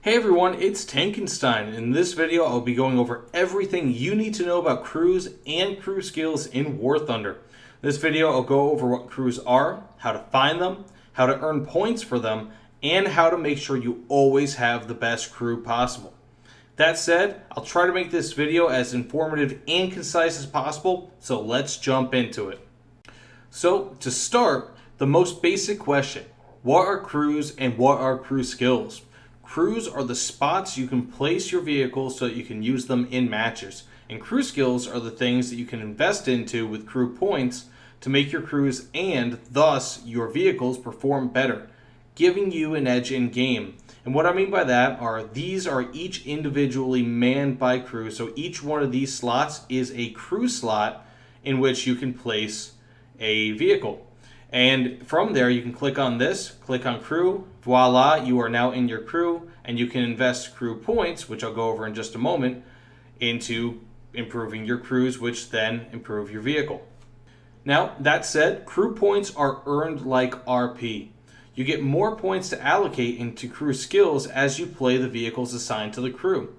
Hey everyone, it's Tankenstein. In this video, I'll be going over everything you need to know about crews and crew skills in War Thunder. In this video, I'll go over what crews are, how to find them, how to earn points for them, and how to make sure you always have the best crew possible. That said, I'll try to make this video as informative and concise as possible, so let's jump into it. So, to start, the most basic question: what are crews and what are crew skills? Crews are the spots you can place your vehicles so that you can use them in matches. And crew skills are the things that you can invest into with crew points to make your crews and thus your vehicles perform better, giving you an edge in game. And what I mean by that are these are each individually manned by crew. So each one of these slots is a crew slot in which you can place a vehicle. And from there, you can click on this, click on crew, voila, you are now in your crew, and you can invest crew points, which I'll go over in just a moment, into improving your crews, which then improve your vehicle. Now, that said, crew points are earned like RP. You get more points to allocate into crew skills as you play the vehicles assigned to the crew.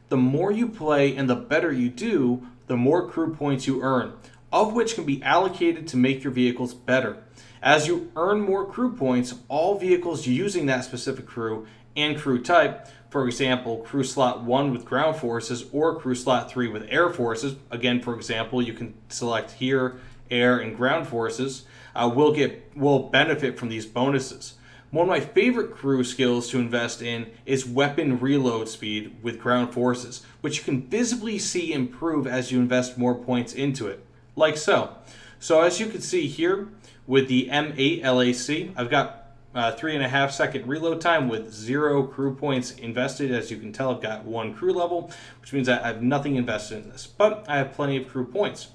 The more you play and the better you do, the more crew points you earn, of which can be allocated to make your vehicles better. As you earn more crew points, all vehicles using that specific crew and crew type, for example, crew slot 1 with ground forces or crew slot 3 with air forces, again, for example, you can select here air and ground forces, will benefit from these bonuses. One of my favorite crew skills to invest in is weapon reload speed with ground forces, which you can visibly see improve as you invest more points into it, like so. So as you can see here, with the M8 LAC, I've got 3.5 second reload time with 0 crew points invested. As you can tell, I've got 1 crew level, which means that I have nothing invested in this, but I have plenty of crew points.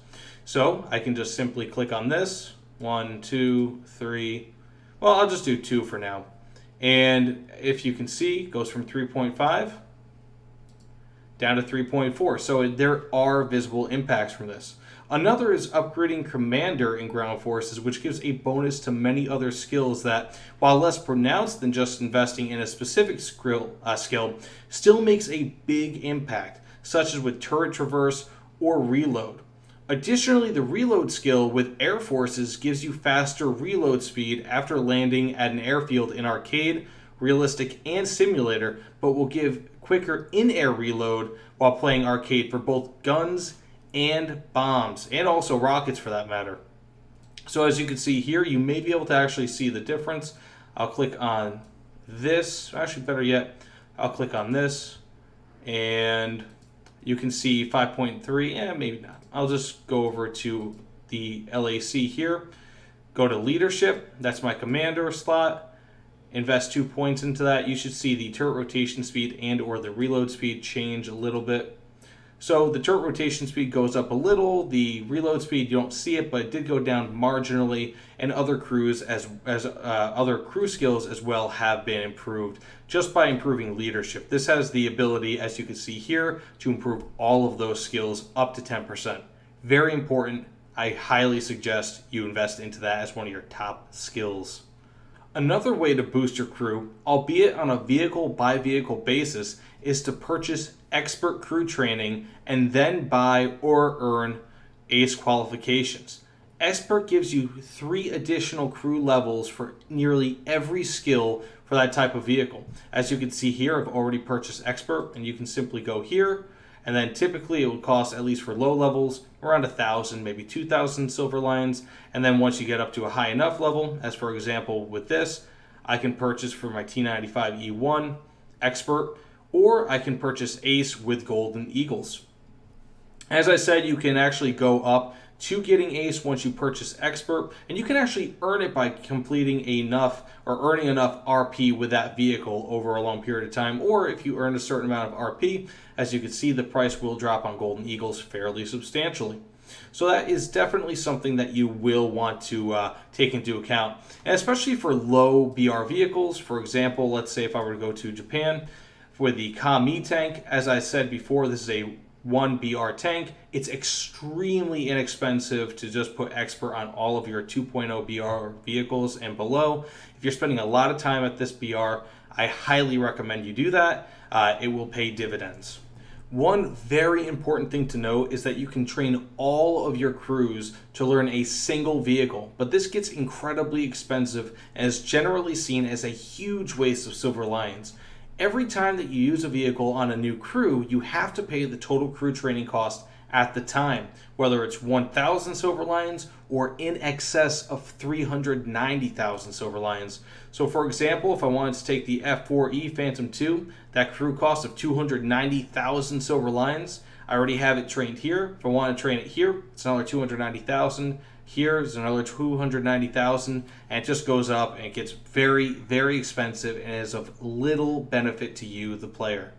So I can just simply click on this, 1, 2, 3, well, I'll just do 2 for now. And if you can see, it goes from 3.5 down to 3.4. So there are visible impacts from this. Another is upgrading Commander in ground forces, which gives a bonus to many other skills that, while less pronounced than just investing in a specific skill, still makes a big impact, such as with turret traverse or reload. Additionally, the reload skill with air forces gives you faster reload speed after landing at an airfield in arcade, realistic, and simulator, but will give quicker in-air reload while playing arcade for both guns and bombs, and also rockets for that matter. So as you can see here, you may be able to actually see the difference. I'll click on this, actually better yet, I'll click on this, and you can see 5.3, maybe not. I'll just go over to the LAC here, go to leadership, that's my commander slot, invest 2 points into that. You should see the turret rotation speed and or the reload speed change a little bit. So the turret rotation speed goes up a little, the reload speed, you don't see it, but it did go down marginally, and other crews other crew skills as well have been improved just by improving leadership. This has the ability, as you can see here, to improve all of those skills up to 10%. Very important. I highly suggest you invest into that as one of your top skills. Another way to boost your crew, albeit on a vehicle-by-vehicle basis, is to purchase expert crew training and then buy or earn ACE qualifications. Expert gives you 3 additional crew levels for nearly every skill for that type of vehicle. As you can see here, I've already purchased expert, and you can simply go here, and then typically it would cost, at least for low levels, around 1,000, maybe 2,000 silver lions. And then once you get up to a high enough level, as for example with this, I can purchase for my T95E1 expert, or I can purchase ACE with golden eagles. As I said, you can actually go up to getting ACE once you purchase expert, and you can actually earn it by completing enough or earning enough RP with that vehicle over a long period of time, or if you earn a certain amount of RP, as you can see, the price will drop on golden eagles fairly substantially. So that is definitely something that you will want to take into account, and especially for low BR vehicles. For example, let's say if I were to go to Japan with the Kami tank, as I said before, this is a 1 BR tank. It's extremely inexpensive to just put expert on all of your 2.0 BR vehicles and below. If you're spending a lot of time at this BR, I highly recommend you do that. It will pay dividends. One very important thing to note is that you can train all of your crews to learn a single vehicle, but this gets incredibly expensive and is generally seen as a huge waste of silver lions. Every time that you use a vehicle on a new crew, you have to pay the total crew training cost at the time, whether it's 1,000 silver lions or in excess of 390,000 silver lions. So for example, if I wanted to take the F4E Phantom 2, that crew cost of 290,000 silver lions, I already have it trained here. If I want to train it here, it's another 290,000. Here is another 290,000, and it just goes up and it gets very, very expensive and is of little benefit to you, the player.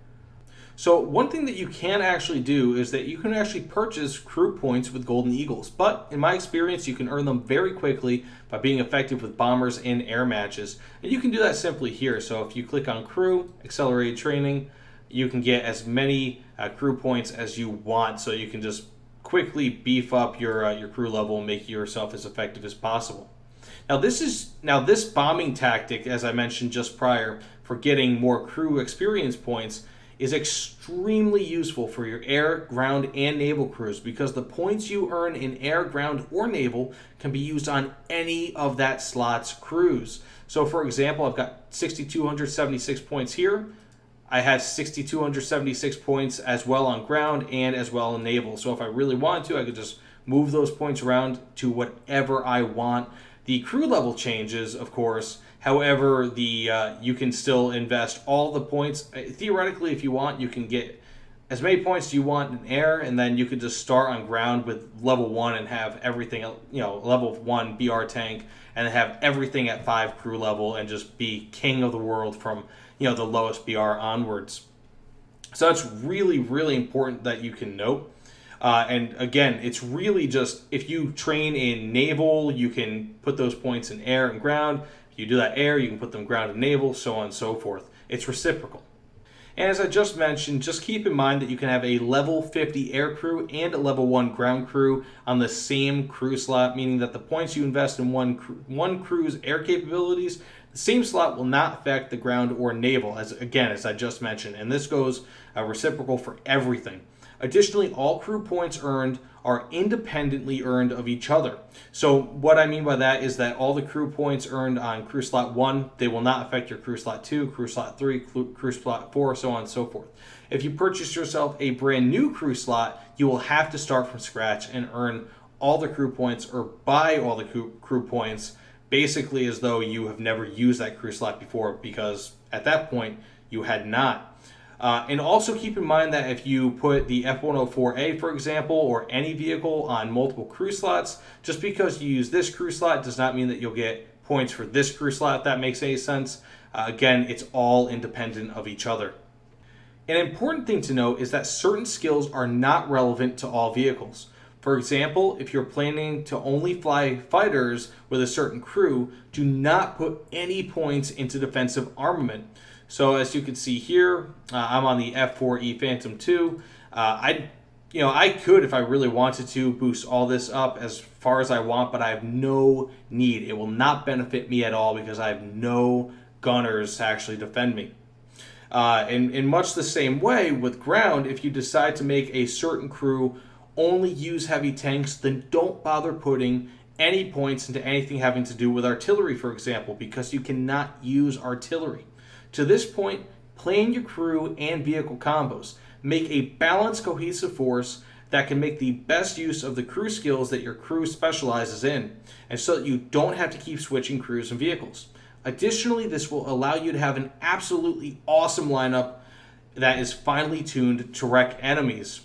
So one thing that you can actually do is that you can actually purchase crew points with Golden Eagles, but in my experience you can earn them very quickly by being effective with bombers in air matches, and you can do that simply here. So if you click on crew, accelerated training, you can get as many crew points as you want, so you can just quickly beef up your crew level and make yourself as effective as possible. Now this bombing tactic, as I mentioned just prior, for getting more crew experience points is extremely useful for your air, ground, and naval crews, because the points you earn in air, ground, or naval can be used on any of that slot's crews. So for example, I've got 6,276 points here. I have 6,276 points as well on ground and as well in naval. So if I really wanted to, I could just move those points around to whatever I want. The crew level changes, of course. However, you can still invest all the points. Theoretically, if you want, you can get as many points as you want in air, and then you could just start on ground with level 1 and have everything, level 1 BR tank, and have everything at 5 crew level and just be king of the world from, the lowest BR onwards. So that's really, really important that you can note. And again, it's really just, if you train in naval, you can put those points in air and ground. If you do that air, you can put them ground and naval, so on and so forth. It's reciprocal. And as I just mentioned, just keep in mind that you can have a level 50 air crew and a level 1 ground crew on the same crew slot, meaning that the points you invest in one crew's air capabilities, the same slot will not affect the ground or naval, as I just mentioned. And this goes reciprocal for everything. Additionally, all crew points earned are independently earned of each other. So what I mean by that is that all the crew points earned on crew slot 1, they will not affect your crew slot 2, crew slot 3, crew slot 4, so on and so forth. If you purchase yourself a brand new crew slot, you will have to start from scratch and earn all the crew points or buy all the crew points, basically as though you have never used that crew slot before, because at that point you had not. And also keep in mind that if you put the F-104A, for example, or any vehicle on multiple crew slots, just because you use this crew slot does not mean that you'll get points for this crew slot, if that makes any sense. Again, it's all independent of each other. An important thing to note is that certain skills are not relevant to all vehicles. For example, if you're planning to only fly fighters with a certain crew, do not put any points into defensive armament. So as you can see here, I'm on the F4E Phantom 2. I could, if I really wanted to, boost all this up as far as I want, but I have no need. It will not benefit me at all because I have no gunners to actually defend me. In much the same way with ground, if you decide to make a certain crew only use heavy tanks, then don't bother putting any points into anything having to do with artillery, for example, because you cannot use artillery. To this point, plan your crew and vehicle combos. Make a balanced, cohesive force that can make the best use of the crew skills that your crew specializes in, and so that you don't have to keep switching crews and vehicles. Additionally, this will allow you to have an absolutely awesome lineup that is finely tuned to wreck enemies.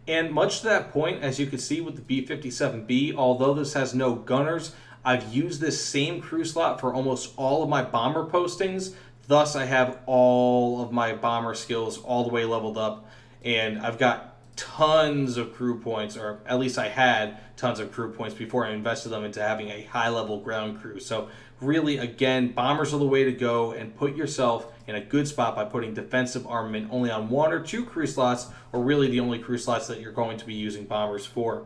And much to that point, as you can see with the B-57B, although this has no gunners, I've used this same crew slot for almost all of my bomber postings. Thus, I have all of my bomber skills all the way leveled up, and I've got tons of crew points, or at least I had tons of crew points before I invested them into having a high-level ground crew. So really, again, bombers are the way to go, and put yourself in a good spot by putting defensive armament only on 1 or 2 crew slots, or really the only crew slots that you're going to be using bombers for.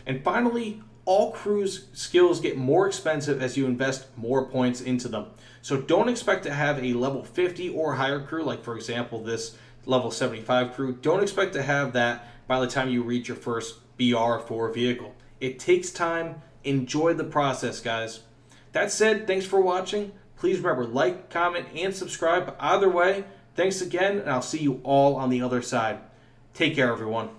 And finally, all cruise skills get more expensive as you invest more points into them. So don't expect to have a level 50 or higher crew, like for example this level 75 crew. Don't expect to have that by the time you reach your first BR4 vehicle. It takes time. Enjoy the process, guys. That said, thanks for watching. Please remember, like, comment, and subscribe. Either way, thanks again, and I'll see you all on the other side. Take care, everyone.